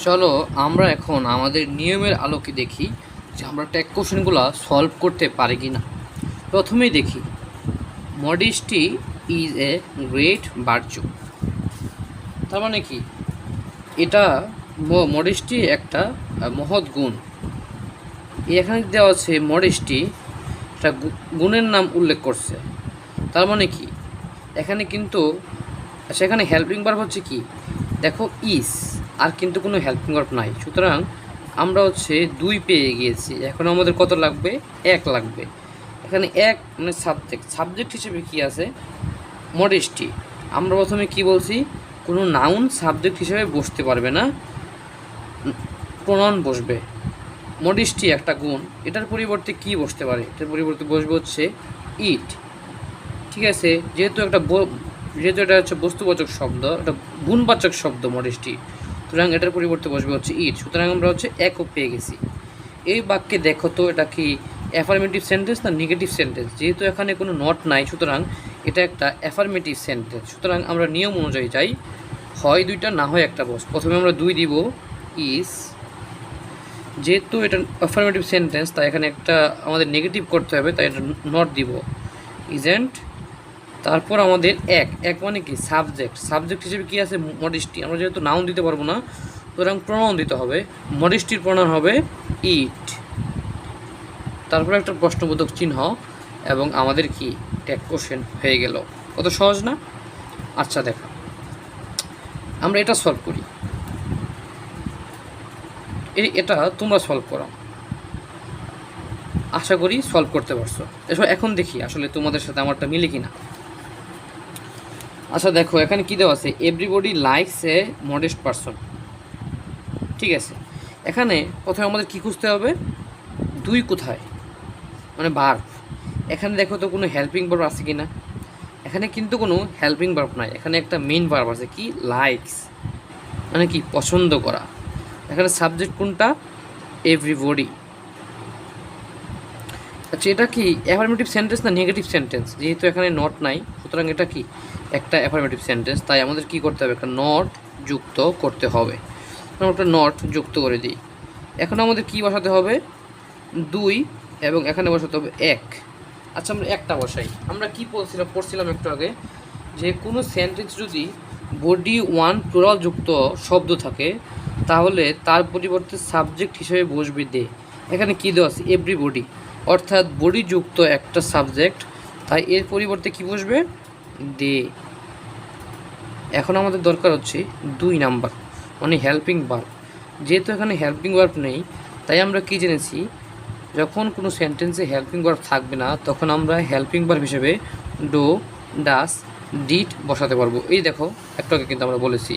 চলো আমরা এখন আমাদের নিয়মের আলোকে দেখি যে আমরা ট্যাগ কোশ্চেনগুলো সলভ করতে পারি কি না। প্রথমেই দেখি, modesty is a great virtue. তার মানে কি, এটা মডেস্টি একটা মহৎ গুণ। এখানে দেওয়া আছে মডেস্টি, একটা গুণের নাম উল্লেখ করছে। তার মানে কি, এখানে কিন্তু সেখানে হেল্পিং ভার্ব হচ্ছে কি, দেখো ইস, আর কিন্তু কোনো হেল্পিং ভার্ব নাই। সুতরাং আমরা হচ্ছে 2 পেয়ে গিয়েছি। এখন আমাদের কত লাগবে? 1 লাগবে। এখানে 1 মানে সাবজেক্ট হিসেবে কি আছে? মডেস্টি। আমরা প্রথমে কি বলছি, কোনো নাউন সাবজেক্ট হিসেবে বসতে পারবে না, প্রনাউন বসবে। মডেস্টি একটা গুণ, এটার পরিবর্তে কি বসতে পারে? এটার পরিবর্তে বসবে হচ্ছে ইট। ঠিক আছে, যেহেতু এটা হচ্ছে বস্তুবাচক শব্দ, এটা গুণবাচক শব্দ মডেস্টি, সুতরাং এটার পরিবর্তে বসবে হচ্ছে ইট। সুতরাং আমরা হচ্ছে একও পেয়ে গেছি। এই বাক্যে দেখো তো এটা কি অ্যাফার্মেটিভ সেন্টেন্স না নেগেটিভ সেন্টেন্স? যেহেতু এখানে কোনো নট নাই, সুতরাং এটা একটা অ্যাফার্মেটিভ সেন্টেন্স। সুতরাং আমরা নিয়ম অনুযায়ী যাই, হয় 2টা, না হয় একটা বস। প্রথমে আমরা 2 দিব, ইস। যেহেতু এটা অ্যাফার্মেটিভ সেন্টেন্স, তাই এখানে একটা আমাদের নেগেটিভ করতে হবে, তাই এটা নট দিব, ইজেন্ট। তারপর আমাদের এক মানে কি সাবজেক্ট হিসেবে কি আছে? মডেস্টি। আমরা যেহেতু নাউন দিতে পারবো না, সুতরাং প্রনাউন দিতে হবে। মডেস্টির প্রনাউন হবে ইট। তারপর একটা প্রশ্নবোধক চিহ্ন, এবং আমাদের কি ট্যাগ কোশ্চেন হয়ে গেল। কত সহজ না? আচ্ছা দেখো, আমরা এটা সলভ করি। এটা তোমরা সলভ করো, আশা করি সলভ করতে পারছো। এখন দেখি আসলে তোমাদের সাথে আমারটা মিলে কিনা। আচ্ছা দেখো, এখানে কী দেওয়া আছে? Everybody likes a modest person. ঠিক আছে, এখানে প্রথমে আমাদের কী খুঁজতে হবে? 2 কোথায়, মানে ভার্ব। এখানে দেখো তো কোনো হেল্পিং ভার্ব আছে কি না? এখানে কিন্তু কোনো হেল্পিং ভার্ব নাই, এখানে একটা মেইন ভার্ব আছে কি, লাইকস, মানে কি পছন্দ করা। এখানে সাবজেক্ট কোনটা? এভরিবডি। আচ্ছা, এটা কি অ্যাফার্মেটিভ সেন্টেন্স না নেগেটিভ সেন্টেন্স? যেহেতু এখানে নট নাই, সুতরাং এটা কি একটা অ্যাফার্মেটিভ সেন্টেন্স, তাই আমাদের কি করতে হবে? একটা নট যুক্ত করতে হবে। আমরা একটা নট যুক্ত করে দিই। এখন আমাদের কি বসাতে হবে? 2, এবং এখানে বসাতে হবে 1। আচ্ছা, আমরা একটা বসাই। আমরা কি পড়ছিলাম একটু আগে, যে কোনো সেন্টেন্স যদি বডি 1 প্লুরাল যুক্ত শব্দ থাকে, তাহলে তার পরিবর্তে সাবজেক্ট হিসেবে বসবে দে। এখানে কী দেওয়া আছে? এভরিবডি, অর্থাৎ বডি যুক্ত একটা সাবজেক্ট, তাই এর পরিবর্তে কি বসবে? দে। এখন আমাদের দরকার হচ্ছে 2 নাম্বার, মানে হেল্পিং ভার্ব। যেহেতু এখানে হেল্পিং ভার্ব নেই, তাই আমরা কি জেনেছি, যখন কোনো সেন্টেন্সে হেল্পিং ভার্ব থাকবে না, তখন আমরা হেল্পিং ভার্ব হিসেবে ডো, ডাস, ডিড বসাতে পারবো। এই দেখো, একটু আগে কিন্তু আমরা বলেছি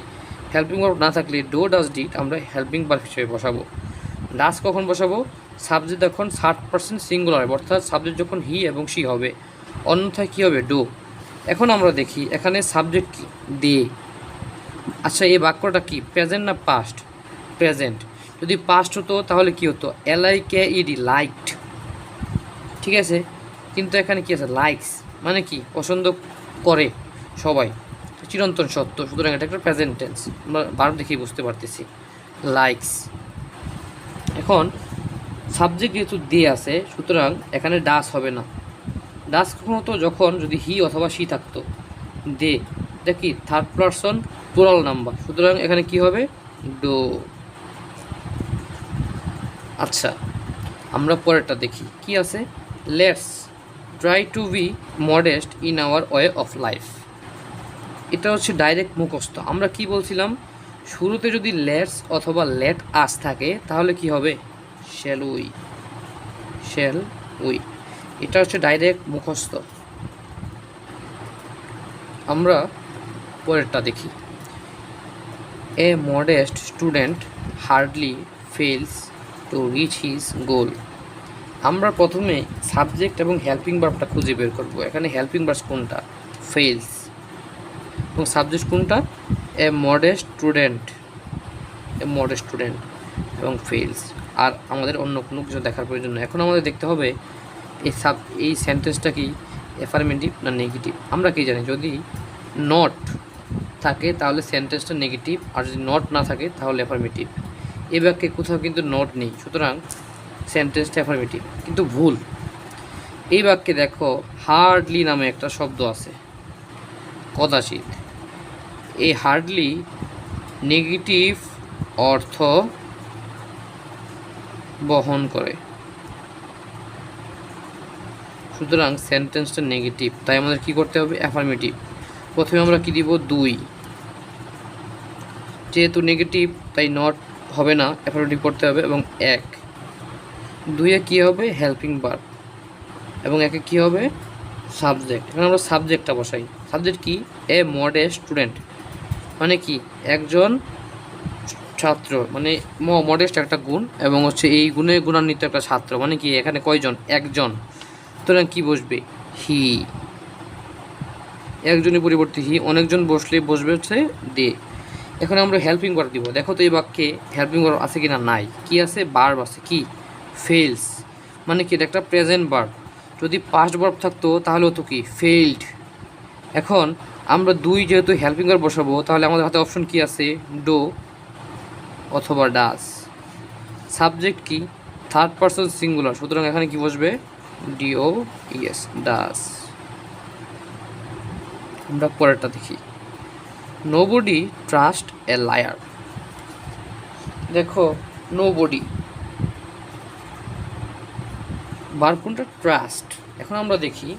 হেল্পিং ভার্ব না থাকলে ডো, ডাস, ডিড আমরা হেল্পিং ভার্ব হিসেবে বসাবো। ডাস কখন বসাবো? সাবজেক্ট যখন 30% সিঙ্গুলার হবে, অর্থাৎ সাবজেক্ট যখন হি এবং শি হবে, অন্যথায় কী হবে? ডো। এখন আমরা দেখি এখানে সাবজেক্ট কি, দে। আচ্ছা, এই বাক্যটা কি প্রেজেন্ট না পাস্ট? প্রেজেন্ট। যদি পাস্ট হতো তাহলে কি হতো? LIKED, liked. ঠিক আছে, কিন্তু এখানে কি আছে? লাইকস, মানে কি পছন্দ করে সবাই, চিরন্তন সত্য। সুতরাং এটা একটা প্রেজেন্ট টেন্স, আমরা ভার্ব দেখেই বুঝতে পারতেছি, লাইকস। এখন সাবজেক্ট যেহেতু দে আছে, সুতরাং এখানে ডাস হবে না। ডাস কখন হতো? যখন যদি হি অথবা শি থাকতো। দে, এটা কি 3rd পারসন প্লুরাল নাম্বার, সুতরাং এখানে কি হবে? ডো। আচ্ছা, আমরা পরেরটা দেখি কি আছে। Let's try to be modest in our way of life. এটা হচ্ছে ডাইরেক্ট মুখস্থ। আমরা কি বলছিলাম? শুরুতে যদি লেটস অথবা লেট আস থাকে, তাহলে কি হবে? Shall we, shall we. এটা হচ্ছে ডাইরেক্ট মুখস্থ। আমরা পরেরটা দেখি। A modest student hardly fails to reach his goal. আমরা প্রথমে সাবজেক্ট এবং হেল্পিং ভার্বটা খুঁজে বের করব। এখানে হেল্পিং ভার্ব কোনটা? ফেলস। এবং সাবজেক্ট কোনটা? এ মডেস্ট স্টুডেন্ট, এ মডেস্ট স্টুডেন্ট এবং ফেলস। আর আমাদের অন্য কোনো কিছু দেখার প্রয়োজন নেই। এখন আমাদের দেখতে হবে এই সেন্টেন্সটা কি অ্যাফার্মেটিভ না নেগেটিভ। আমরা কি জানি, যদি নট থাকে তাহলে সেন্টেন্সটা নেগেটিভ, আর যদি নট না থাকে তাহলে অ্যাফার্মেটিভ। এই বাক্যে কোথাও কিন্তু নট নেই, সুতরাং সেন্টেন্সটা অ্যাফার্মেটিভ। কিন্তু ভুল, এই বাক্যে দেখো হার্ডলি নামে একটা শব্দ আছে, কদাচিৎ। এই হার্ডলি নেগেটিভ অর্থ বহন করে, সুতরাং সেন্টেন্সটা নেগেটিভ। তাই আমাদের কি করতে হবে? অ্যাফার্মেটিভ। প্রথমে আমরা কি দিব? 2। যেহেতু নেগেটিভ তাই নট হবে না, অ্যাফার্মেটিভ করতে হবে। এবং 1, 2-এ কী হবে? হেল্পিং ভার্ব, এবং 1-এ কী হবে? সাবজেক্ট। এখানে আমরা সাবজেক্টটা বসাই। সাবজেক্ট কি? এ মডেস্ট স্টুডেন্ট, মানে কি? একজন ছাত্র, মানে মডেস্ট একটা গুণ, এবং হচ্ছে এই গুণে গুণান্বিত একটা ছাত্র, মানে কি? এখানে কয়জন? একজন, সুতরাং কি বসবে? হি। একজনের পরিবর্তে হি, অনেকজন বসলে বসবে হচ্ছে দে। এখন আমরা হেল্পিং ভার্ব দিব। দেখো তো এই বাক্যে হেল্পিং ভার্ব আছে কি না? নাই। কি আছে? ভার্ব আছে। কি? ফেলস, মানে কি? এটা একটা প্রেজেন্ট ভার্ব। যদি পাস্ট ভার্ব থাকতো তাহলে হতো কি? ফেইলড। এখন আমরা 2 যেহেতু হেল্পিং ভার্ব বসাবো, তাহলে আমাদের হাতে অপশন কি আছে? ডো অথবা ডাস। সাবজেক্ট কি? থার্ড পারসন সিঙ্গুলার, সুতরাং এখানে কি বসবে? ডিও ইএস, ডাস। আমরা পরেরটা দেখি। Nobody trust a liar. দেখো নোবডি, ভার্ব কোনটা? ট্রাস্ট। এখন আমরা দেখি,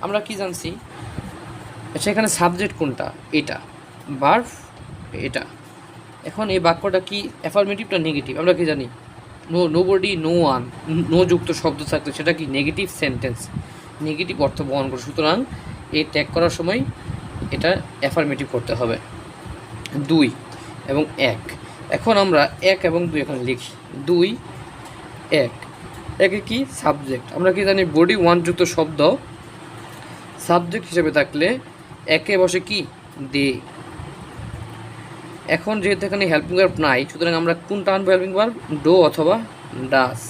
আমরা কি জানছি? আচ্ছা, এখানে সাবজেক্ট কোনটা? এটা। ভার্ব এটা। এখন এই বাক্যটা কি অ্যাফার্মেটিভটা নেগেটিভ? আমরা কি জানি? নোবডি, নো ওয়ান, নো যুক্ত শব্দ থাকলে সেটা কি? নেগেটিভ সেন্টেন্স, নেগেটিভ অর্থ বহন করে। সুতরাং এই ট্যাগ করার সময় এটা অ্যাফার্মেটিভ করতে হবে। 2 এবং 1। এখন আমরা 1 এবং 2 এখানে লিখি। 2, 1। 1-এ কি? সাবজেক্ট। আমরা কি জানি? বডি ওয়ান যুক্ত শব্দ সাবজেক্ট হিসেবে থাকলে 1-এ বসে কি? দে। এখন যেহেতু এখানে হেল্পিং ভার্ব নাই, সুতরাং আমরা কোনটা আনবো? হেল্পিং ভার্ব ডো অথবা ডাস।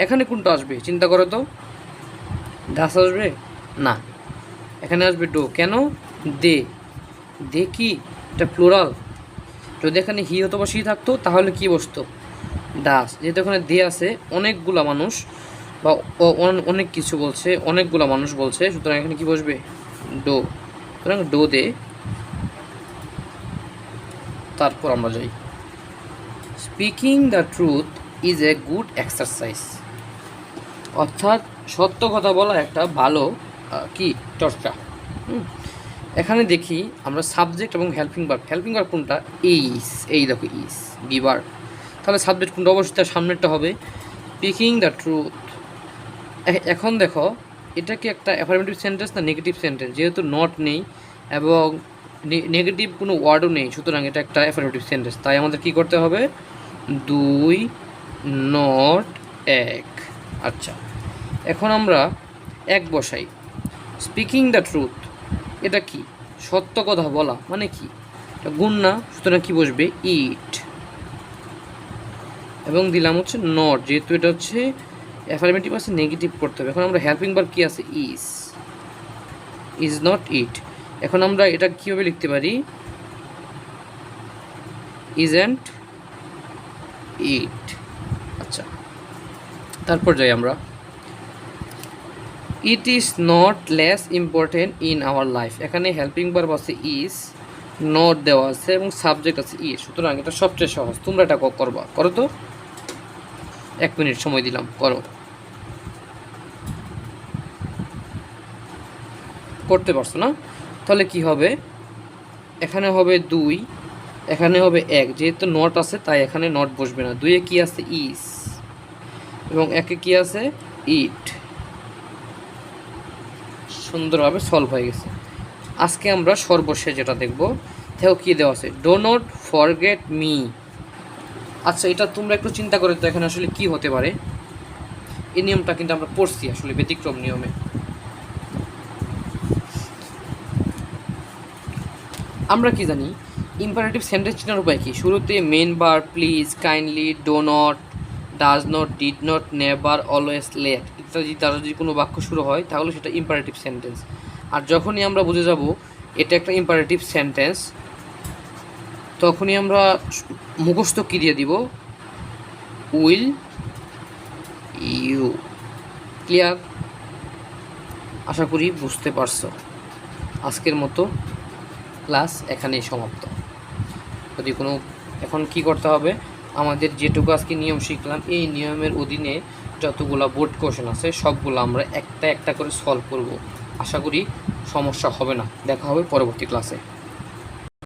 এখানে কোনটা আসবে? চিন্তা করো তো। ডাস আসবে না, এখানে আসবে ডো। কেন? দে। দে কি? এটা প্লুরাল। যদি এখানে হি অথবা সি থাকতো তাহলে কি বসতো? ডাস। যেহেতু এখানে দে আছে, অনেকগুলা মানুষ বা অনেক কিছু বলছে, অনেকগুলা মানুষ বলছে, সুতরাং এখানে কি বসবে? ডো। সুতরাং ডো দে। তারপর আমরা যাই, speaking the truth is a good exercise. অর্থাৎ সত্য কথা বলা একটা ভালো কি? চর্চা। এখানে দেখি আমরা সাবজেক্ট এবং হেল্পিং ভার্ব। হেল্পিং ভার্ব কোনটা? ইজ। এই দেখো ইজ, বিবার। তাহলে সাবজেক্ট কোনটা? অবশ্যই তার সামনেরটা হবে স্পিকিং দ্য ট্রুথ। এখন দেখো এটা কি একটা অ্যাফার্মেটিভ সেন্টেন্স না নেগেটিভ সেন্টেন্স? যেহেতু নট নেই এবং নেগেটিভ কোনো ওয়ার্ডও নেই, সুতরাং এটা একটা অ্যাফার্মেটিভ সেন্টেন্স। তাই আমাদের কি করতে হবে? 2, নট 1। আচ্ছা, এখন আমরা 1 বসাই। স্পিকিং দ্য ট্রুথ, এটা কি? সত্য কথা বলা, মানে কি? এটা গুণ না, সুতরাং কি বসবে? ইট। এবং দিলাম হচ্ছে নট, যেহেতু এটা হচ্ছে অ্যাফার্মেটিভ আছে, নেগেটিভ করতে হবে। এখন আমরা হেল্পিং ভার্ব কি আছে? ইজ নট ইট। এখন আমরা এটা কীভাবে লিখতে পারি? Isn't it. আচ্ছা, তারপর যাই আমরা, it is not less important in our life. এখানে হেল্পিং ভার্ব আছে ইজ, নট দেওয়া আছে এবং সাবজেক্ট আছে ইজ, সুতরাং এটা সবচেয়ে সহজ। তোমরা এটা করবা, করো তো। 1 মিনিট সময় দিলাম, করো। করতে পারছো না? তাহলে কি হবে? এখানে হবে 2, এখানে হবে 1। যেহেতু নট আছে তাই এখানে নট বসবে না। 2-এ কি আছে? ইজ, এবং 1-এ কি আছে? ইট। সুন্দরভাবে সলভ হয়ে গেছে। আজকে আমরা সর্বশেষ যেটা দেখব, দেখো কী দেওয়া আছে? Do not forget me. আচ্ছা, এটা তোমরা একটু চিন্তা করে তো এখানে আসলে কি হতে পারে। এই নিয়মটা কিন্তু আমরা পড়ছি আসলে ব্যতিক্রম নিয়মে। আমরা কি জানি? ইম্পারেটিভ সেন্টেন্স চেনার উপায় কি? শুরুতে main verb please, kindly, do not, does not, did not, never, always, let ইত্যাদি দ্বারা যদি কোনো বাক্য শুরু হয় তাহলে সেটা ইম্পারেটিভ সেন্টেন্স। আর যখনই আমরা বুঝে যাব এটা একটা ইম্পারেটিভ সেন্টেন্স, তখনই আমরা মুখস্থ কী দিয়ে দিব? Will you. ক্লিয়ার? আশা করি বুঝতে পারছো। আজকের মতো ক্লাস এখানেই সমাপ্ত। যদি কোনো এখন কি করতে হবে, আমাদের যেটুকু আজকে নিয়ম শিখলাম এই নিয়মের অধীনে যতগুলো বোর্ড কোশ্চেন আছে সবগুলো আমরা একটা একটা করে সলভ করব। আশা করি সমস্যা হবে না। দেখা হবে পরবর্তী ক্লাসে।